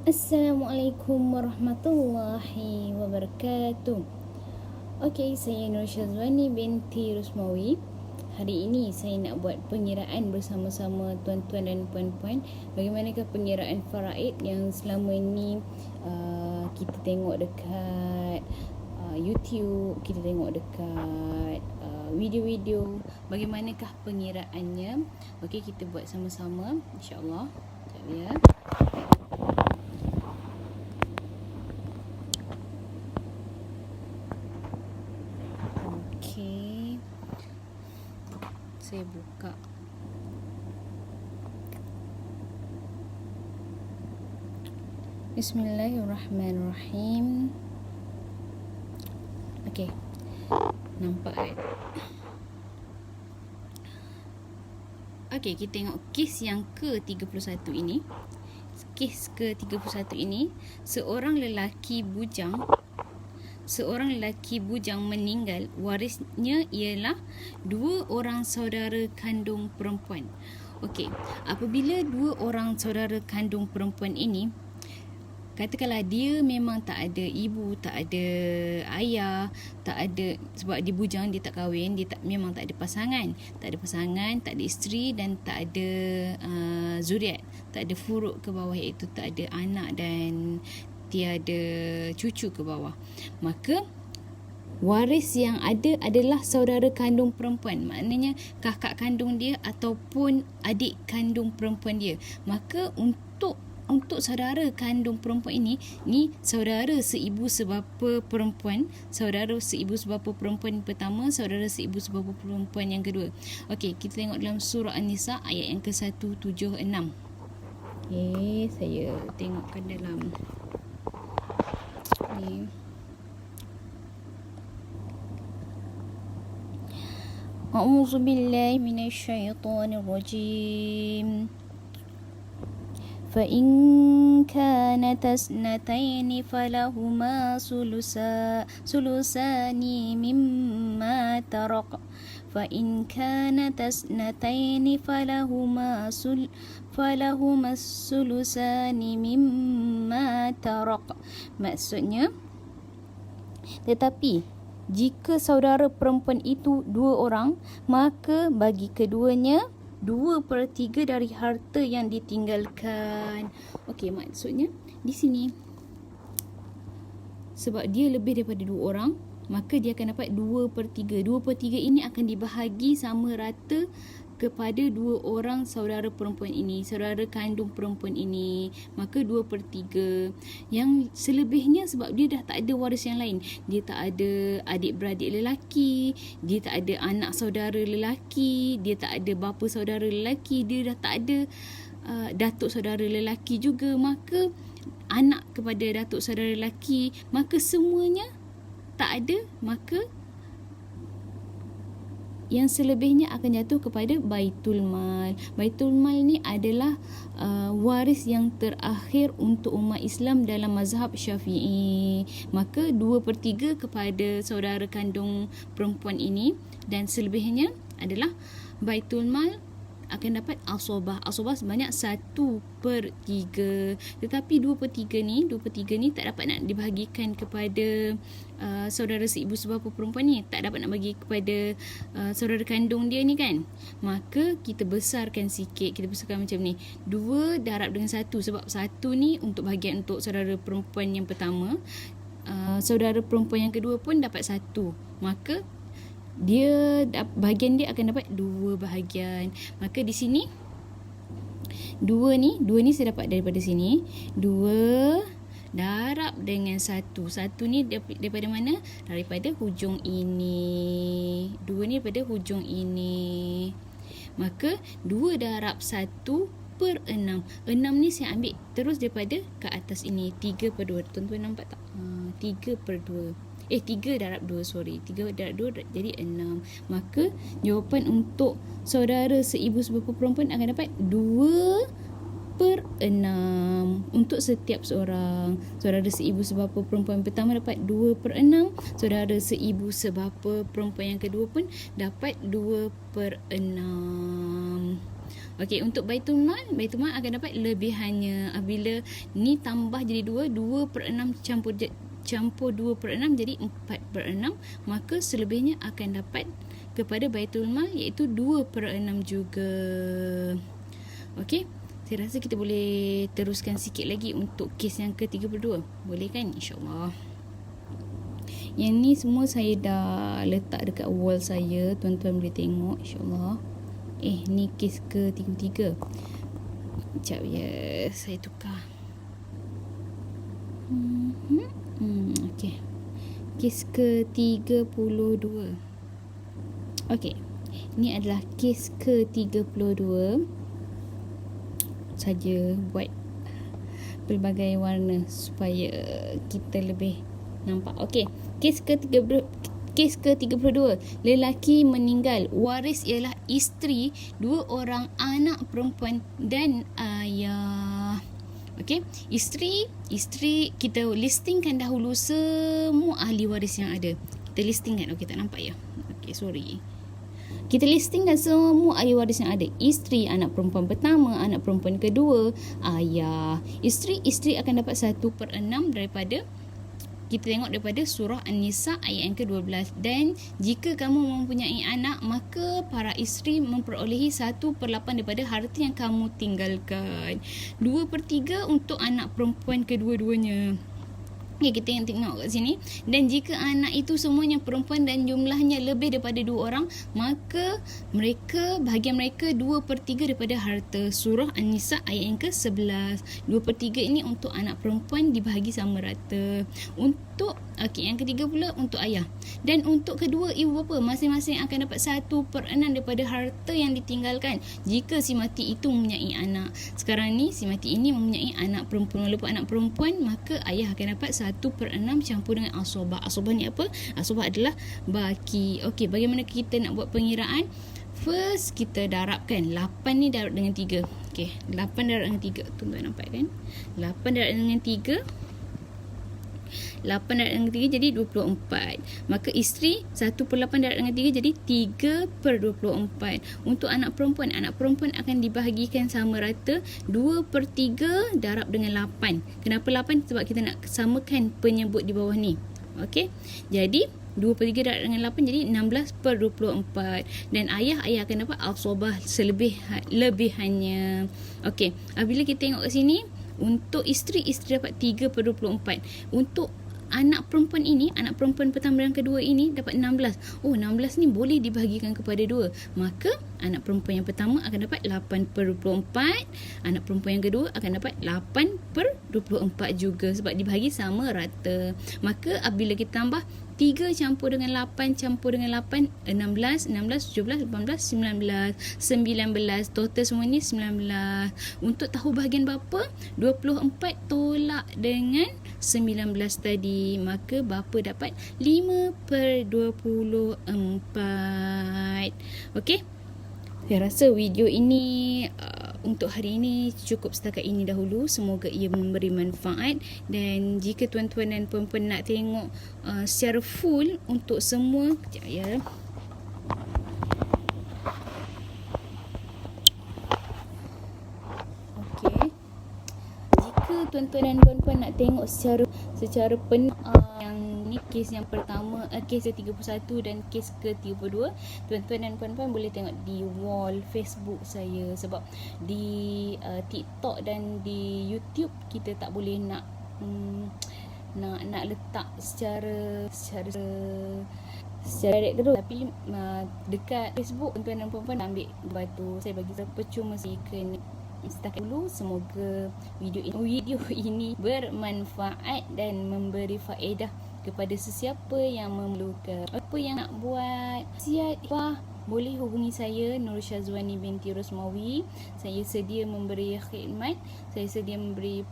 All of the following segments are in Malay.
Assalamualaikum warahmatullahi wabarakatuh. Okey, saya Nur Syazwani binti Rusmawi. Hari ini saya nak buat pengiraan bersama-sama tuan-tuan dan puan-puan. Bagaimanakah pengiraan faraid yang selama ini kita tengok dekat YouTube, kita tengok dekat video-video. Bagaimanakah pengiraannya? Okey, kita buat sama-sama insya-Allah. Sekejap ya. Okey, saya buka. Bismillahirrahmanirrahim. Okey, nampak kan? Okey, kita tengok kes yang ke-31 ini. Kes ke-31 ini, seorang lelaki bujang meninggal. Warisnya ialah 2 orang saudara kandung perempuan. Okey, apabila 2 orang saudara kandung perempuan ini, katakanlah dia memang tak ada ibu, tak ada ayah, tak ada, sebab dia bujang, dia tak kahwin, dia memang tak ada pasangan, tak ada isteri dan tak ada zuriat, tak ada furuk ke bawah, iaitu tak ada anak dan tiada cucu ke bawah. Maka waris yang ada adalah saudara kandung perempuan, maknanya kakak kandung dia ataupun adik kandung perempuan dia. Maka untuk saudara kandung perempuan ini, saudara seibu sebapa perempuan, saudara seibu sebapa perempuan pertama, saudara seibu sebapa perempuan yang kedua. Okey, kita tengok dalam surah An-Nisa ayat yang ke-176. Okey, saya tengokkan dalam ni. A'udzu billahi minasyaitonir rajim. فإن كانت اثنتين فلهما ثلثان مما ترك فإن كانت اثنتين فلهما الثلثان مما ترك. Maksudnya, tetapi jika saudara perempuan itu 2 orang, maka bagi keduanya 2/3 dari harta yang ditinggalkan. Okey, maksudnya di sini sebab dia lebih daripada 2 orang, maka dia akan dapat 2/3. 2/3 ini akan dibahagi sama rata kepada 2 orang saudara perempuan ini, saudara kandung perempuan ini. Maka 2/3. Yang selebihnya sebab dia dah tak ada waris yang lain. Dia tak ada adik-beradik lelaki, dia tak ada anak saudara lelaki, dia tak ada bapa saudara lelaki, dia dah tak ada datuk saudara lelaki juga. Maka anak kepada datuk saudara lelaki, maka semuanya tak ada, maka yang selebihnya akan jatuh kepada Baitul Mal. Baitul Mal ni adalah waris yang terakhir untuk umat Islam dalam mazhab Syafi'i. Maka 2/3 kepada saudara kandung perempuan ini dan selebihnya adalah Baitul Mal akan dapat asobah. Asobah sebanyak 1/3. Tetapi 2/3 ni tak dapat nak dibahagikan kepada saudara seibu sebapa perempuan ni, tak dapat nak bagi kepada saudara kandung dia ni kan. Maka kita besarkan sikit, kita besarkan macam ni, 2 darab dengan 1, sebab 1 ni untuk bahagian untuk saudara perempuan yang pertama, saudara perempuan yang kedua pun dapat 1, maka dia bahagian dia akan dapat 2 bahagian. Maka di sini 2 ni saya dapat daripada sini, 2 darab dengan 1. 1 ni daripada mana? Daripada hujung ini. 2 ni daripada hujung ini. Maka 2 darab 1/6. 6 ni saya ambil terus daripada ke atas ini, 3/2. Tuan-tuan nampak tak? 3/2. 3 darab 2, 3 darab 2 jadi 6. Maka jawapan untuk saudara seibu sebapa perempuan akan dapat 2/6 untuk setiap seorang. Saudara seibu sebapa perempuan pertama dapat 2/6, saudara seibu sebapa perempuan yang kedua pun dapat 2/6. Okey, untuk Baitul Mal akan dapat lebihannya. Bila ni tambah jadi 2/6 campur 2/6 jadi 4/6, maka selebihnya akan dapat kepada Baitul Mal iaitu 2/6 juga. Okey, saya rasa kita boleh teruskan sikit lagi untuk kes yang ke-32. Boleh kan? InsyaAllah. Yang ni semua saya dah letak dekat wall saya. Tuan-tuan boleh tengok insyaAllah. Ni kes ke-33. Sekejap ya, saya tukar. Okey. Kes ke-32. Okey. Ini adalah kes ke-32. Saja buat pelbagai warna supaya kita lebih nampak. Okey, kes ke-32. Lelaki meninggal, waris ialah isteri, 2 orang anak perempuan dan ayah. Okey, isteri kita listingkan dahulu semua ahli waris yang ada. Kita listingkan. Okey, tak nampak ya. Okey, sorry. Kita listingkan semua ahli waris yang ada. Isteri, anak perempuan pertama, anak perempuan kedua, ayah. Isteri akan dapat 1/6 daripada, kita tengok daripada surah An-Nisa ayat yang ke-12. Dan jika kamu mempunyai anak, maka para isteri memperolehi 1/8 daripada harta yang kamu tinggalkan. 2/3 untuk anak perempuan kedua-duanya. Okay, kita yang tengok kat sini. Dan jika anak itu semuanya perempuan dan jumlahnya lebih daripada 2 orang, maka bahagian mereka 2/3 daripada harta. Surah An-Nisa ayat yang ke-11. 2/3 ini untuk anak perempuan dibahagi sama rata. Untuk yang ketiga pula untuk ayah. Dan untuk kedua ibu bapa, masing-masing akan dapat 1/6 daripada harta yang ditinggalkan jika si mati itu mempunyai anak. Sekarang ni si mati ini mempunyai anak perempuan. Walaupun anak perempuan, maka ayah akan dapat 1/6 campur dengan asobah. Asobah ni apa? Asobah adalah baki. Okey, bagaimana kita nak buat pengiraan? First, kita darabkan. 8 ni darab dengan 3. Okey, 8 darab dengan 3. Tuan-tuan nampak kan? 8 darab dengan 3. 8 darab dengan 3 jadi 24. Maka isteri 1/8 darab dengan 3 jadi 3/24. Untuk anak perempuan akan dibahagikan sama rata. 2/3 darab dengan 8. Kenapa 8? Sebab kita nak samakan penyebut di bawah ni. Okey. Jadi 2/3 darab dengan 8 jadi 16/24. Dan ayah akan dapat asobah lebihannya. Okey. Apabila kita tengok kat sini, untuk isteri dapat 3/24. Untuk anak perempuan pertama dan kedua ini dapat 16. 16 ni boleh dibahagikan kepada 2. Maka anak perempuan yang pertama akan dapat 8/24. Anak perempuan yang kedua akan dapat 8/24 juga sebab dibahagi sama rata. Maka apabila kita tambah 3 campur dengan 8 campur dengan 8, 16, 17, 18, 19. 19. Total semua ni 19. Untuk tahu bahagian bapa, 24 tolak dengan 19 tadi. Maka bapa dapat 5/24. Okey. Saya rasa video ini untuk hari ini cukup setakat ini dahulu. Semoga ia memberi manfaat. Dan jika tuan-tuan dan puan-puan nak tengok secara full untuk semua, sekejap ya. Okey. Jika tuan-tuan dan puan-puan nak tengok secara penuh yang ni kes yang pertama, kes ke-31 dan kes ke-32, tuan-tuan dan puan-puan boleh tengok di wall Facebook saya. Sebab di TikTok dan di YouTube kita tak boleh nak letak secara direct terus. Tapi dekat Facebook tuan-tuan dan puan-puan ambil batu. Saya bagi percuma sih kena setakat dulu. Semoga video ini bermanfaat dan memberi faedah kepada sesiapa yang memerlukan. Apa yang nak buat, boleh hubungi saya, Nur Syazwani binti Rosmawi. Saya sedia memberi khidmat. Saya sedia memberi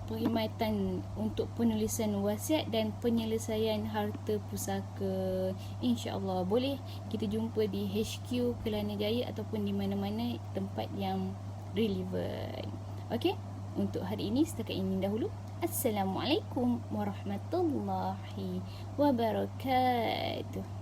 perkhidmatan untuk penulisan wasiat dan penyelesaian harta pusaka. InsyaAllah boleh kita jumpa di HQ Kelana Jaya ataupun di mana-mana tempat yang relevan. Okey, untuk hari ini setakat ini dahulu. Assalamualaikum warahmatullahi wabarakatuh.